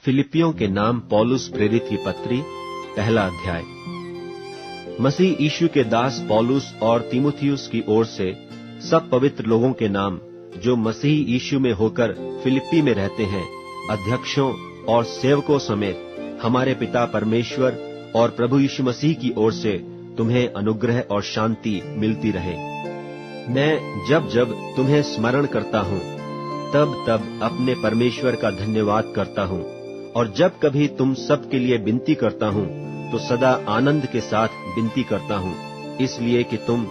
फिलिपियों के नाम पौलुस प्रेरित की पत्री, पहला अध्याय। मसीह यीशु के दास पौलुस और तीमुथियुस की ओर से सब पवित्र लोगों के नाम जो मसीह यीशु में होकर फिलिप्पी में रहते हैं, अध्यक्षों और सेवकों समेत हमारे पिता परमेश्वर और प्रभु यीशु मसीह की ओर से तुम्हें अनुग्रह और शांति मिलती रहे। मैं जब जब तुम्हें स्मरण करता हूँ तब तब अपने परमेश्वर का धन्यवाद करता हूँ, और जब कभी तुम सब के लिए विनती करता हूँ तो सदा आनंद के साथ विनती करता हूँ, इसलिए कि तुम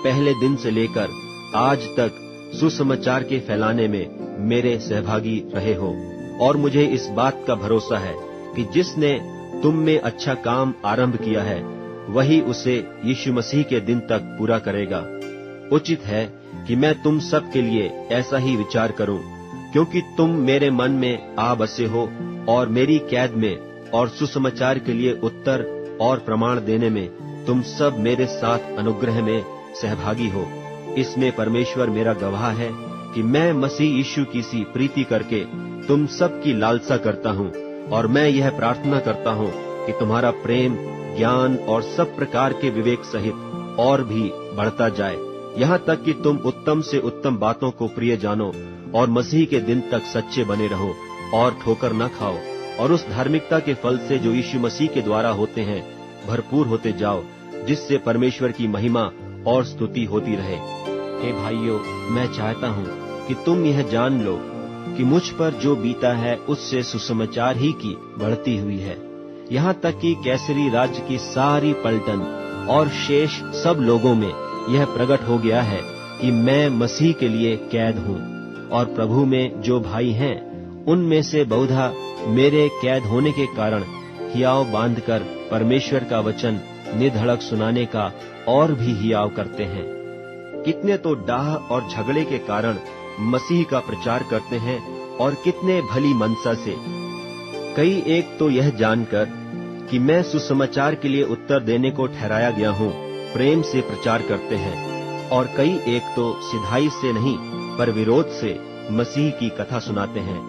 पहले दिन से लेकर आज तक सुसमाचार के फैलाने में मेरे सहभागी रहे हो। और मुझे इस बात का भरोसा है कि जिसने तुम में अच्छा काम आरंभ किया है वही उसे यीशु मसीह के दिन तक पूरा करेगा। उचित है कि मैं तुम सब के लिए ऐसा ही विचार करूं, क्योंकि तुम मेरे मन में आ बसे हो और मेरी कैद में और सुसमाचार के लिए उत्तर और प्रमाण देने में तुम सब मेरे साथ अनुग्रह में सहभागी हो। इसमें परमेश्वर मेरा गवाह है कि मैं मसीह यीशु की सी प्रीति करके तुम सब की लालसा करता हूँ, और मैं यह प्रार्थना करता हूँ कि तुम्हारा प्रेम, ज्ञान और सब प्रकार के विवेक सहित और भी बढ़ता जाए, यहाँ तक कि तुम उत्तम से उत्तम बातों को प्रिय जानो और मसीह के दिन तक सच्चे बने रहो और ठोकर न खाओ, और उस धार्मिकता के फल से जो यीशु मसीह के द्वारा होते हैं भरपूर होते जाओ, जिससे परमेश्वर की महिमा और स्तुति होती रहे। हे भाइयों, मैं चाहता हूँ कि तुम यह जान लो कि मुझ पर जो बीता है उससे सुसमाचार ही की बढ़ती हुई है, यहाँ तक कि कैसरी राज्य की सारी पलटन और शेष सब लोगों में यह प्रकट हो गया है कि मैं मसीह के लिए कैद हूँ। और प्रभु में जो भाई हैं उनमें से बहुधा मेरे कैद होने के कारण हियाव बांधकर परमेश्वर का वचन निधड़क सुनाने का और भी हियाव करते हैं। कितने तो डाह और झगड़े के कारण मसीह का प्रचार करते हैं, और कितने भली मनसा से। कई एक तो यह जानकर कि मैं सुसमाचार के लिए उत्तर देने को ठहराया गया हूँ प्रेम से प्रचार करते हैं, और कई एक तो सिधाई से नहीं पर विरोध से मसीह की कथा सुनाते हैं,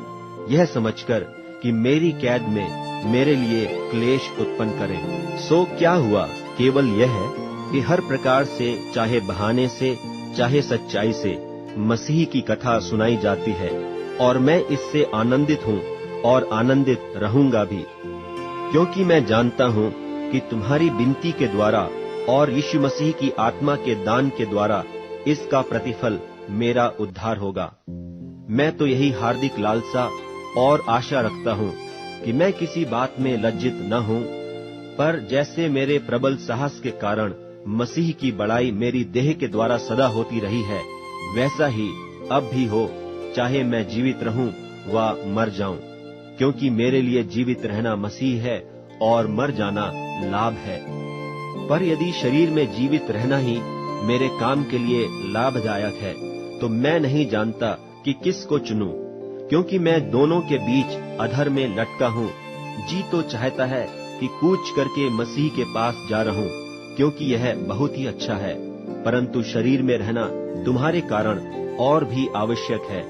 यह समझकर कि मेरी कैद में मेरे लिए क्लेश उत्पन्न करें। सो क्या हुआ? केवल यह है कि हर प्रकार से, चाहे बहाने से चाहे सच्चाई से, मसीह की कथा सुनाई जाती है, और मैं इससे आनंदित हूँ और आनंदित रहूंगा भी, क्योंकि मैं जानता हूँ कि तुम्हारी विनती के द्वारा और यीशु मसीह की आत्मा के दान के द्वारा इसका प्रतिफल मेरा उद्धार होगा। मैं तो यही हार्दिक लालसा और आशा रखता हूँ कि मैं किसी बात में लज्जित न हूँ, पर जैसे मेरे प्रबल साहस के कारण मसीह की बड़ाई मेरी देह के द्वारा सदा होती रही है, वैसा ही अब भी हो, चाहे मैं जीवित रहूं व मर जाऊं, क्योंकि मेरे लिए जीवित रहना मसीह है और मर जाना लाभ है। पर यदि शरीर में जीवित रहना ही मेरे काम के लिए लाभदायक है, तो मैं नहीं जानता कि किस को चुनूं, क्योंकि मैं दोनों के बीच अधर में लटका हूँ। जी तो चाहता है कि कूच करके मसीह के पास जा रहूं, क्योंकि यह बहुत ही अच्छा है, परंतु शरीर में रहना तुम्हारे कारण और भी आवश्यक है।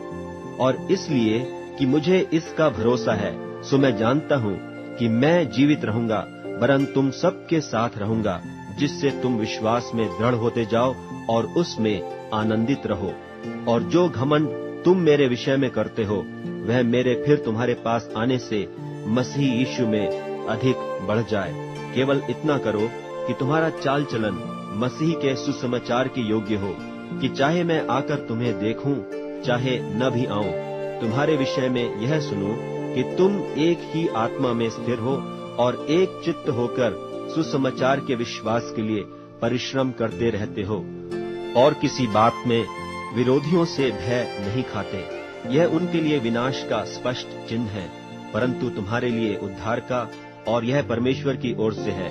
और इसलिए कि मुझे इसका भरोसा है, सो मैं जानता हूँ कि मैं जीवित रहूंगा, वरन तुम सबके साथ रहूंगा, जिससे तुम विश्वास में दृढ़ होते जाओ और उसमें आनंदित रहो। और जो घमंड तुम मेरे विषय में करते हो, वह मेरे फिर तुम्हारे पास आने से मसीह यीशु में अधिक बढ़ जाए। केवल इतना करो कि तुम्हारा चाल चलन मसीह के सुसमाचार के योग्य हो, कि चाहे मैं आकर तुम्हें देखूं चाहे न भी आऊं, तुम्हारे विषय में यह सुनूं कि तुम एक ही आत्मा में स्थिर हो और एक चित्त होकर सुसमाचार के विश्वास के लिए परिश्रम करते रहते हो, और किसी बात में विरोधियों से भय नहीं खाते। यह उनके लिए विनाश का स्पष्ट चिन्ह है, परंतु तुम्हारे लिए उद्धार का, और यह परमेश्वर की ओर से है,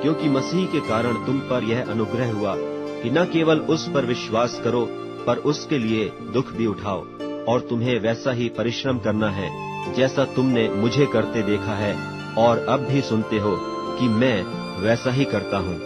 क्योंकि मसीह के कारण तुम पर यह अनुग्रह हुआ कि न केवल उस पर विश्वास करो, पर उसके लिए दुख भी उठाओ। और तुम्हें वैसा ही परिश्रम करना है जैसा तुमने मुझे करते देखा है, और अब भी सुनते हो कि मैं वैसा ही करता हूँ।